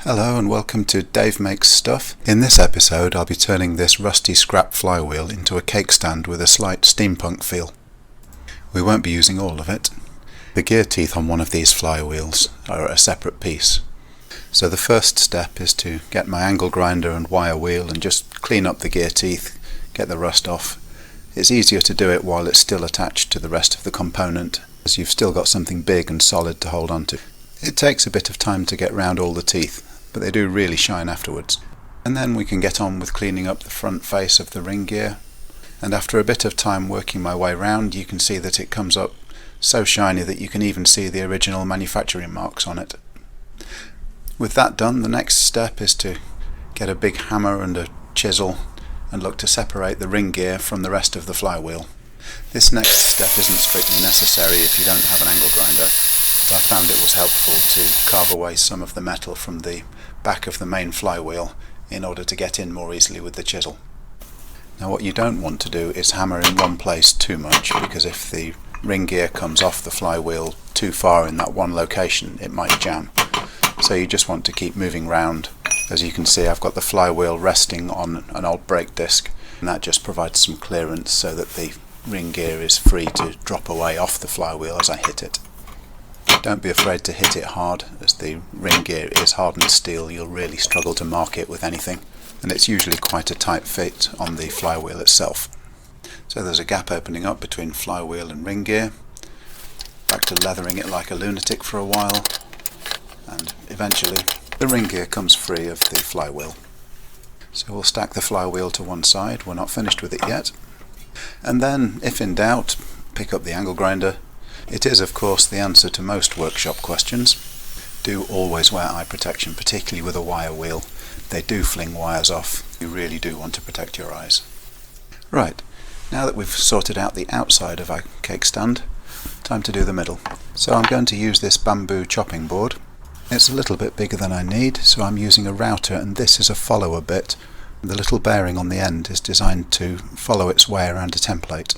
Hello and welcome to Dave Makes Stuff. In this episode I'll be turning this rusty scrap flywheel into a cake stand with a slight steampunk feel. We won't be using all of it. The gear teeth on one of these flywheels are a separate piece. So the first step is to get my angle grinder and wire wheel and just clean up the gear teeth, get the rust off. It's easier to do it while it's still attached to the rest of the component, as you've still got something big and solid to hold on to. It takes a bit of time to get round all the teeth, but they do really shine afterwards. And then we can get on with cleaning up the front face of the ring gear, and after a bit of time working my way round, you can see that it comes up so shiny that you can even see the original manufacturing marks on it. With that done, the next step is to get a big hammer and a chisel and look to separate the ring gear from the rest of the flywheel. This next step isn't strictly necessary if you don't have an angle grinder, but I found it was helpful to carve away some of the metal from the back of the main flywheel in order to get in more easily with the chisel. Now what you don't want to do is hammer in one place too much, because if the ring gear comes off the flywheel too far in that one location it might jam. So you just want to keep moving round. As you can see, I've got the flywheel resting on an old brake disc, and that just provides some clearance so that the ring gear is free to drop away off the flywheel as I hit it. Don't be afraid to hit it hard, as the ring gear is hardened steel. You'll really struggle to mark it with anything, and it's usually quite a tight fit on the flywheel itself. So there's a gap opening up between flywheel and ring gear. Back to leathering it like a lunatic for a while, and eventually the ring gear comes free of the flywheel. So we'll stack the flywheel to one side, we're not finished with it yet. And then, if in doubt, pick up the angle grinder. It is of course the answer to most workshop questions. Do always wear eye protection, particularly with a wire wheel. They do fling wires off. You really do want to protect your eyes. Right, now that we've sorted out the outside of our cake stand, time to do the middle. So I'm going to use this bamboo chopping board. It's a little bit bigger than I need, so I'm using a router, and this is a follower bit. The little bearing on the end is designed to follow its way around a template.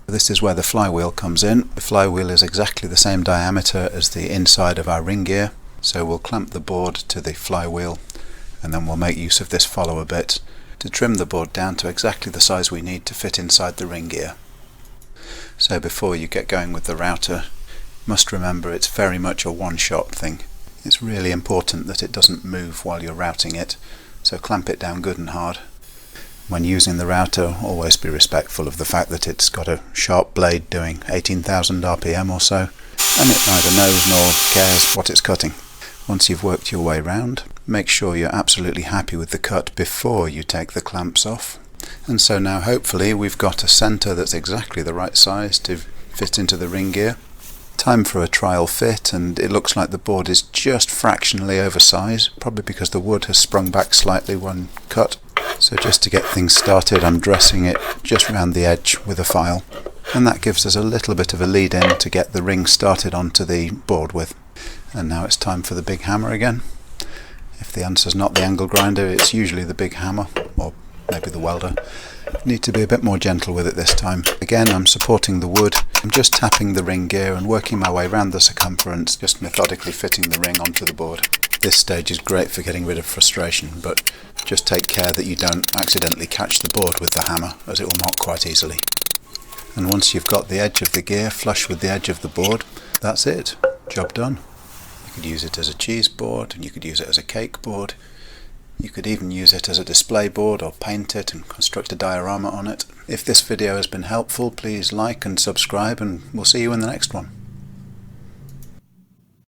This is where the flywheel comes in. The flywheel is exactly the same diameter as the inside of our ring gear, so we'll clamp the board to the flywheel, and then we'll make use of this follower bit to trim the board down to exactly the size we need to fit inside the ring gear. So before you get going with the router, you must remember it's very much a one-shot thing. It's really important that it doesn't move while you're routing it, so clamp it down good and hard. When using the router, always be respectful of the fact that it's got a sharp blade doing 18,000 RPM or so, and it neither knows nor cares what it's cutting. Once you've worked your way round, make sure you're absolutely happy with the cut before you take the clamps off. And so now hopefully we've got a centre that's exactly the right size to fit into the ring gear. Time for a trial fit, and it looks like the board is just fractionally oversized, probably because the wood has sprung back slightly when cut. So just to get things started, I'm dressing it just around the edge with a file, and that gives us a little bit of a lead in to get the ring started onto the board with. And now it's time for the big hammer again. If the answer's not the angle grinder, it's usually the big hammer, or maybe the welder. Need to be a bit more gentle with it this time. Again, I'm supporting the wood. I'm just tapping the ring gear and working my way around the circumference, just methodically fitting the ring onto the board. This stage is great for getting rid of frustration, but just take care that you don't accidentally catch the board with the hammer, as it will mark quite easily. And once you've got the edge of the gear flush with the edge of the board, that's it. Job done. You could use it as a cheeseboard, and you could use it as a cake board. You could even use it as a display board or paint it and construct a diorama on it. If this video has been helpful, please like and subscribe, and we'll see you in the next one.